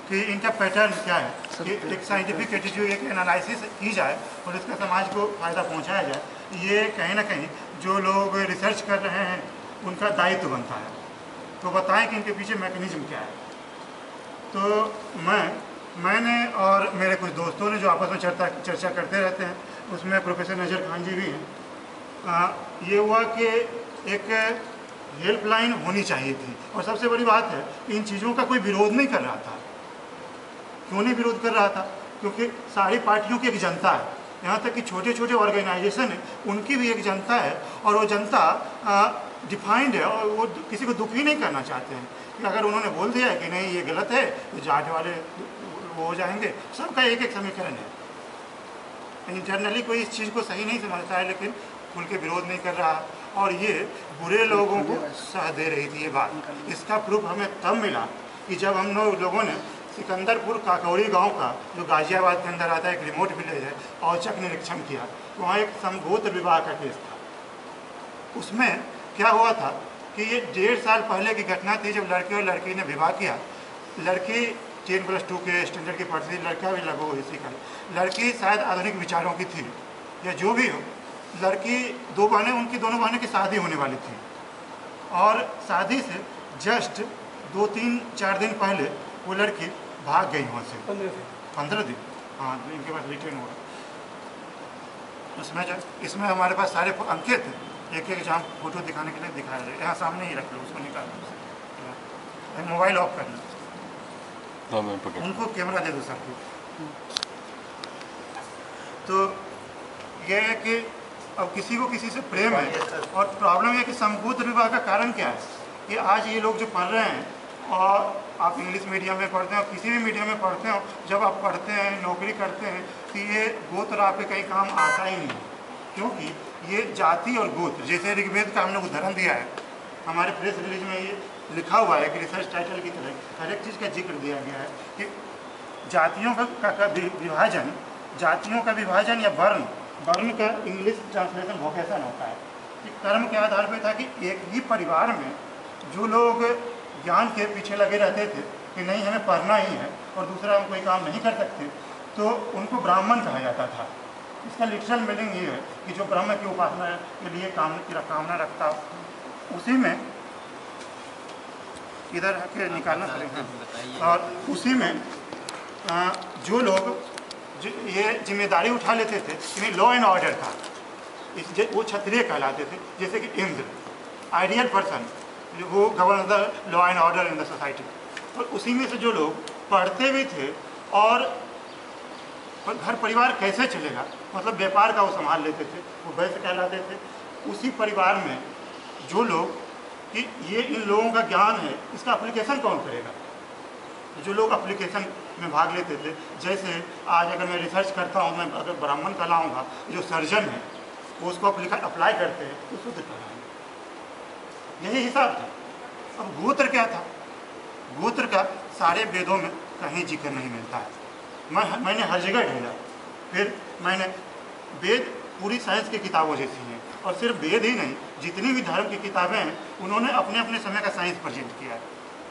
कि इनका पैटर्न क्या है, कि एक साइंटिफिक एटीट्यूड, एक एनालिसिस की जाए और इसका समाज को फ़ायदा पहुंचाया जाए। ये कहीं ना कहीं जो लोग रिसर्च कर रहे हैं उनका दायित्व बनता है। तो बताएं कि इनके पीछे मैकेनिज्म क्या है। तो मैंने और मेरे कुछ दोस्तों ने जो आपस में चर्चा करते रहते हैं, उसमें प्रोफेसर नज़र खान जी भी हैं। ये हुआ कि एक हेल्पलाइन होनी चाहिए थी, और सबसे बड़ी बात है इन चीज़ों का कोई विरोध नहीं कर रहा था। क्यों नहीं विरोध कर रहा था? क्योंकि सारी पार्टियों की एक जनता है, यहाँ तक कि छोटे छोटे ऑर्गेनाइजेशन है उनकी भी एक जनता है, और वो जनता डिफाइंड है और वो किसी को दुखी नहीं करना चाहते हैं कि अगर उन्होंने बोल दिया है कि नहीं ये गलत है तो जाट वाले वो हो जाएंगे। सबका एक एक समीकरण है। इंटरनली कोई इस चीज़ को सही नहीं समझता है, लेकिन खुल के विरोध नहीं कर रहा, और ये बुरे लोगों को सह दे रही थी ये बात। इसका प्रूफ हमें तब मिला कि जब हम लोगों ने सिकंदरपुर काकौड़ी गांव का, जो गाजियाबाद के अंदर आता है, एक रिमोट विलेज है, औचक निरीक्षण किया। तो वहाँ एक समगोत्र विवाह का केस था। उसमें क्या हुआ था कि ये 1.5 साल पहले की घटना थी, जब लड़के और लड़की ने विवाह किया। लड़की 10+2 के स्टैंडर्ड की पढ़ती थी, लड़का भी लगभग इसी का। लड़की शायद आधुनिक विचारों की थी या जो भी हो। लड़की 2 बहनें, उनकी दोनों बहनें की शादी होने वाली थी, और शादी से जस्ट 2-3-4 दिन पहले वो लड़की भाग गई वहाँ से। 15 दिन, हाँ, इनके पास रिटर्न हुआ। इसमें हमारे पास सारे अंकित थे, एक एक जहाँ फोटो दिखाने के लिए दिखाया जाए। यहाँ सामने ही रख लो, उसको निकाल, मोबाइल ऑफ करना, उनको कैमरा दे दो सबको। तो ये है कि अब किसी को किसी से प्रेम है, और प्रॉब्लम यह कि समगोत्र विवाह का कारण क्या है कि आज ये लोग जो पढ़ रहे हैं, और आप इंग्लिश मीडियम में पढ़ते हैं और किसी भी मीडियम में पढ़ते हो, जब आप पढ़ते हैं, नौकरी करते हैं, तो ये गोत्र आपके कहीं काम आता ही नहीं, क्योंकि ये जाति और गोत्र, जैसे ऋग्वेद का हमने उदाहरण दिया है, हमारे प्रेस रिलीज में ये लिखा हुआ है कि रिसर्च टाइटल की तरह हर एक चीज़ का जिक्र दिया गया है कि जातियों का विभाजन, जातियों का विभाजन या वर्ण का इंग्लिश ट्रांसलेशन वोकेशन होता है कि कर्म के आधार पर था कि एक ही परिवार में जो लोग ज्ञान के पीछे लगे रहते थे कि नहीं हमें पढ़ना ही है और दूसरा हम कोई काम नहीं कर सकते, तो उनको ब्राह्मण कहा जाता था। इसका लिटरल मीनिंग ये है कि जो ब्रह्म की उपासना के लिए कामना रखता, उसी में इधर के निकालना पड़ेगा। और उसी में जो लोग ये जिम्मेदारी उठा लेते थे, इन्हें लॉ एंड ऑर्डर था, वो क्षत्रिय कहलाते थे। जैसे कि इंद्र, आइडियल पर्सन, वो govern the law and order in the society. और उसी में से जो लोग पढ़ते भी थे और घर परिवार कैसे चलेगा, मतलब व्यापार का वो संभाल लेते थे, वो वैसे कहलाते थे। उसी परिवार में जो लोग कि ये इन लोगों का ज्ञान है, इसका एप्लीकेशन कौन करेगा, जो लोग एप्लीकेशन में भाग लेते थे। जैसे आज अगर मैं रिसर्च करता हूँ, मैं अगर ब्राह्मण कहलाऊँगा, जो सर्जन है वो उसको अप्लाई करते हैं तो शुद्ध कहलाएंगे। यही हिसाब था। अब गोत्र क्या था? गोत्र का सारे वेदों में कहीं जिक्र नहीं मिलता है। मैंने हर जगह ढूंढा, फिर मैंने वेद पूरी साइंस की किताबों जैसी हैं, और सिर्फ वेद ही नहीं, जितनी भी धर्म की किताबें हैं उन्होंने अपने अपने समय का साइंस प्रेजेंट किया है।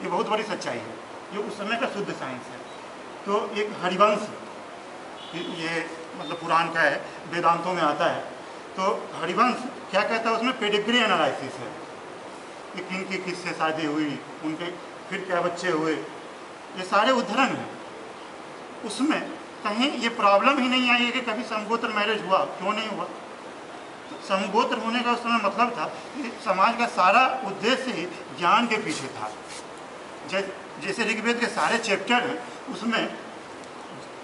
ये बहुत बड़ी सच्चाई है, ये उस समय का शुद्ध साइंस है। तो एक हरिवंश, ये मतलब पुराण का है, वेदांतों में आता है। तो हरिवंश क्या कहता है, उसमें पेडिग्री एनालिसिस है कि किनकी किससे शादी हुई, उनके फिर क्या बच्चे हुए, ये सारे उदाहरण हैं। उसमें कहीं ये प्रॉब्लम ही नहीं आई है कि कभी समगोत्र मैरिज हुआ, क्यों नहीं हुआ। तो समगोत्र होने का उस समय मतलब था कि समाज का सारा उद्देश्य ही ज्ञान के पीछे था। जैसे ऋग्वेद के सारे चैप्टर हैं, उसमें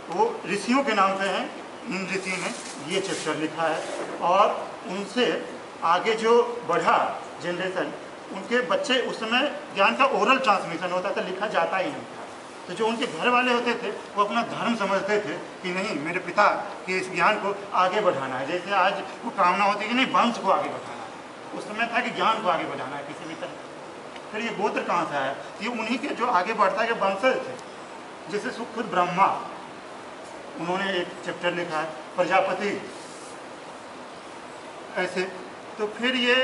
वो ऋषियों के नाम पे हैं, इन ऋषि ने ये चैप्टर लिखा है, और उनसे आगे जो बढ़ा जनरेशन, उनके बच्चे, उस समय ज्ञान का ओरल ट्रांसमिशन होता था, लिखा जाता ही नहीं था। तो जो उनके घर वाले होते थे वो अपना धर्म समझते थे कि नहीं, मेरे पिता के इस ज्ञान को आगे बढ़ाना है। जैसे आज वो कामना होती है कि नहीं, वंश को आगे बढ़ाना है, उस समय था कि ज्ञान को आगे बढ़ाना है किसी भी तरह। फिर ये गोत्र कहाँ से आया? ये उन्हीं के जो आगे बढ़ता है वंशज थे। जैसे खुद ब्रह्मा, उन्होंने एक चैप्टर लिखा है प्रजापति, ऐसे। तो फिर ये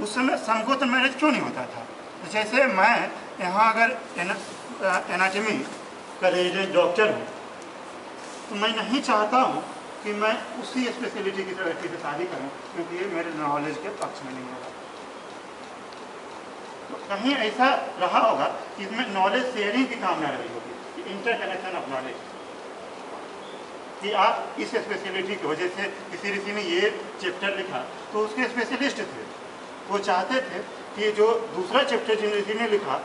उस समय समगोत्र मैरिज क्यों नहीं होता था? जैसे मैं यहाँ अगर एनाटॉमी का रेजिडेंट डॉक्टर हूँ, तो मैं नहीं चाहता हूँ कि मैं उसी स्पेशलिटी की व्यक्ति से शादी करूँ, क्योंकि ये मेरे नॉलेज के पक्ष में नहीं होगा। तो कहीं ऐसा रहा होगा कि इसमें नॉलेज शेयरिंग की काम न रही होगी, इंटरकनेक्शन ऑफ नॉलेज, कि आप इस स्पेशलिटी की वजह से किसी ऋषि ने ये चैप्टर लिखा तो उसके स्पेशलिस्ट थे, वो चाहते थे कि जो दूसरा चैप्टर जिन ऋषि ने लिखा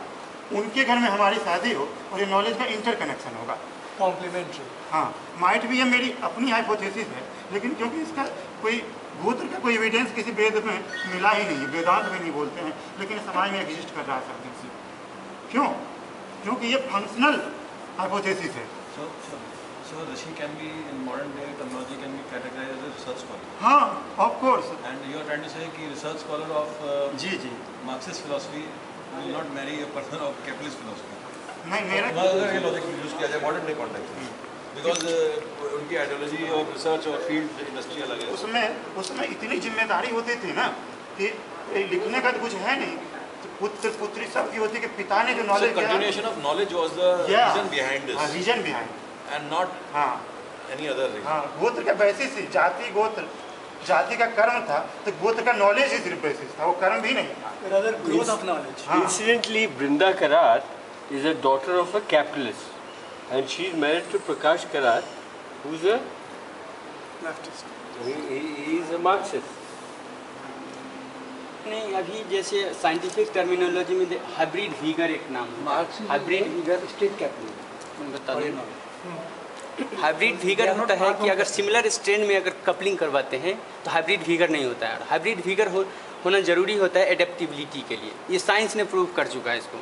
उनके घर में हमारी शादी हो और ये नॉलेज का इंटरकनेक्शन होगा, कॉम्प्लीमेंट्री। हाँ, माइट भी ये मेरी अपनी हाइपोथेसिस है, लेकिन क्योंकि इसका कोई गोत्र का कोई एविडेंस किसी वेद में मिला ही नहीं, वेदांत में नहीं बोलते हैं, लेकिन समाज में एग्जिस्ट कर रहा है सब दिन से। क्यों? क्योंकि ये फंक्शनल हाइपोथेसिस है। So Rishi can be, in modern day terminology, can be categorized as a research scholar. हाँ, of course. And you are trying to say कि research scholar of जी जी Marxist philosophy will not marry a person of capitalist philosophy. नहीं, मेरा अगर ये logic use किया जाए मॉडर्न डे कॉन्टेक्स्ट में, बिकॉज उनकी आइडियोलॉजी और रिसर्च और फील्ड इंडस्ट्री अलग है। उसमें इतनी जिम्मेदारी होती थी ना कि लिखने का तो कुछ है नहीं, तो पुत्र पुत्री सबकी होती कि पिता ने जो knowledge continuation of knowledge was the reason behind this, reason behind and not हाँ एनी अदर रीजन। हाँ, गोत्र का बेसिस ही जाति, गोत्र जाति का कर्म था, तो गोत्र का नॉलेज ही सिर्फ बेसिस था, वो कर्म भी नहीं था। Rather growth of knowledge. हाँ। Incidentally, Brinda Karat is a daughter of a capitalist, and she is married to Prakash Karat, who's a Leftist. he is a Marxist. नहीं, अभी जैसे साइंटिफिक टर्मिनोलॉजी में हाइब्रिड वीगर एक नाम है, hybrid Uyghur state capital मैं बता दूँ। हाइब्रिड वीगर होता है कि अगर सिमिलर स्ट्रेन में अगर कपलिंग करवाते हैं तो हाइब्रिड वीगर नहीं होता है। हाइब्रिड वीगर होना ज़रूरी होता है एडेप्टिबिलिटी के लिए, ये साइंस ने प्रूव कर चुका है इसको।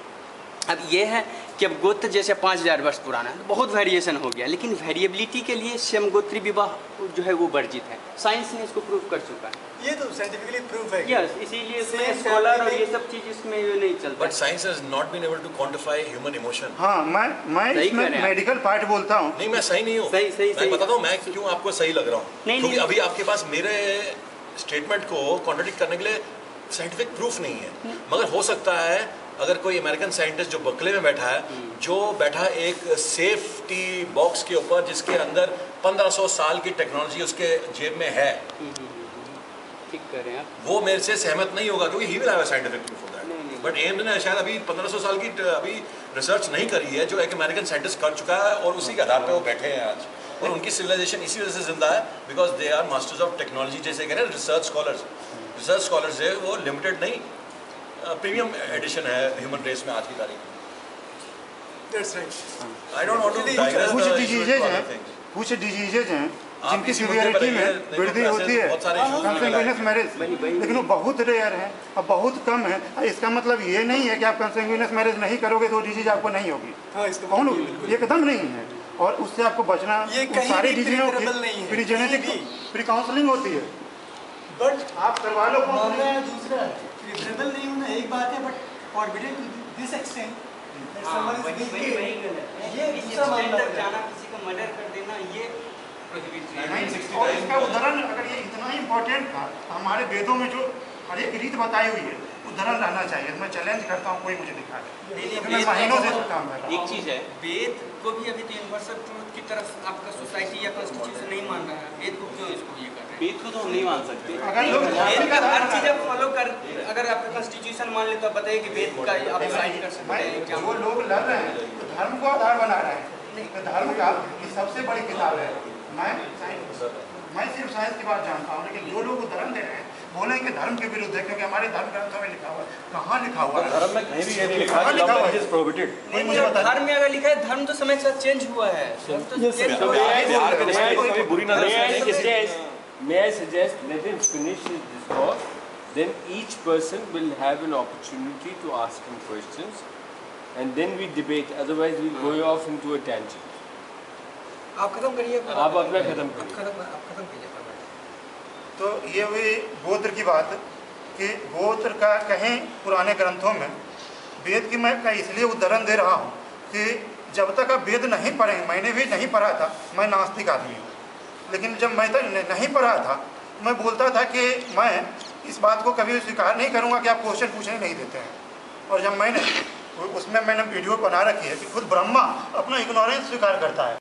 अब ये है कि अब गोत्र जैसे 5000 वर्ष पुराना है, बहुत वेरिएशन हो गया, लेकिन वेरिएबिलिटी के लिए समगोत्री विवाह जो है वो वर्जित है, साइंस ने इसको प्रूव कर चुका है। ये तो साइंटिफिकली प्रूफ है। यस, इसीलिए इसमें स्कॉलर और ये सब चीज़ इसमें नहीं चलता। But science has not been able to quantify human emotion. हाँ, मैं इसमें मेडिकल पार्ट बोलता हूँ। नहीं, मैं सही नहीं हूँ, मैं बताता हूँ मैं क्यों आपको सही लग रहा हूँ, क्योंकि अभी आपके पास मेरे स्टेटमेंट को कॉन्ट्रडिक्ट करने के लिए साइंटिफिक प्रूफ नहीं है। मगर हो सकता है अगर कोई अमेरिकन साइंटिस्ट जो बकले में बैठा है, जो बैठा एक सेफ्टी बॉक्स के ऊपर जिसके अंदर 1500 साल की टेक्नोलॉजी उसके जेब में है, ठीक कर रहे हैं आप, वो मेरे से सहमत नहीं होगा, क्योंकि he will have a scientific proof for that. But AIIMS ने शायद अभी 1500 साल की अभी रिसर्च नहीं करी है, जो एक अमेरिकन साइंटिस्ट कर चुका है, और उसी के आधार पर वो बैठे हैं आज, और उनकी सिविलाइजेशन इसी वजह से जिंदा है, because they are masters of technology. जैसे कह रहे हैं रिसर्च स्कॉलर्स है, वो लिमिटेड नहीं, प्रीमियम एडिशन है ह्यूमन रेस में आज की तारीख में। That's right. I don't want to digress कुछ डिजीजेज हैं जिनकी सीवियरिटी में वृद्धि होती है, कंसेंगुइनस मैरिज, लेकिन वो बहुत रेयर है और बहुत कम है। इसका मतलब ये नहीं है कि आप कंसेंगुइनस मैरिज नहीं करोगे तो डिजीज आपको नहीं होगी, कौन होगी, एकदम नहीं है। और उससे आपको बचना, सारी डिजीजों की प्री जेनेटिक प्री काउंसलिंग होती है, बट आप करवा लो। दूसरा प्रिफरेबल नहीं होना एक बात है, but forbidden to this extent ये दूसरा मामला जाना, किसी का मर्डर कर देना, ये और इसका उदाहरण अगर ये इतना इम्पोर्टेंट था, हमारे वेदों में जो हर एक रीत बताई हुई है उदाहरण रहना चाहिए। मैं चैलेंज करता हूँ, कोई मुझे दिखा दे, मैं महीनों से काम कर रहा हूँ। एक चीज़ है, वेद को भी अभी तो यूनिवर्सल ट्रूथ की तरफ आपका सोसाइटी या कॉन्स्टिट्यूशन नहीं मान रहा है, वेद को क्यों इसको ये कर रहे हैं? वेद को तो हम नहीं मान सकते। अगर लोग वेद का हर चीज़ आप फॉलो कर, अगर आपका कॉन्स्टिट्यूशन मान ले तो आप बताइए कि वेद का आप साइड कर सकते हैं क्या? वो लोग लड़ रहे हैं तो धर्म को आधार बना रहे हैं, तो धर्म का ये सबसे बड़ी किताब है। मैं सिर्फ साइंस की बात जानता हूँ, लेकिन जो लोग धर्म दे रहे हैं बोले कि धर्म के विरुद्ध है, क्योंकि हमारे धर्म ग्रंथों में लिखा हुआ है। कहाँ लिखा हुआ है? धर्म में कहीं भी ये नहीं लिखा है कि प्रोहिबिटेड। धर्म में अगर लिखा है, धर्म तो समय के साथ चेंज हुआ है। May I suggest let him finish his discourse, then each person will have an opportunity to ask him questions, and then we debate. Otherwise, we'll go off into a tangent. आप खत्म करिए, आप अपना खत्म करिए। आप खत्म कीजिए। तो ये हुई गोत्र की बात, कि गोत्र का कहीं पुराने ग्रंथों में वेद की मैं का इसलिए उदाहरण दे रहा हूँ कि जब तक आप वेद नहीं पढ़ेंगे, मैंने भी नहीं पढ़ा था, मैं नास्तिक आदमी हूँ, लेकिन जब मैं तो नहीं पढ़ा था, मैं बोलता था कि मैं इस बात को कभी स्वीकार नहीं करूँगा कि आप क्वेश्चन पूछने नहीं देते हैं। और जब मैंने उसमें मैंने वीडियो बना रखी है कि खुद ब्रह्मा अपना इग्नोरेंस स्वीकार करता है।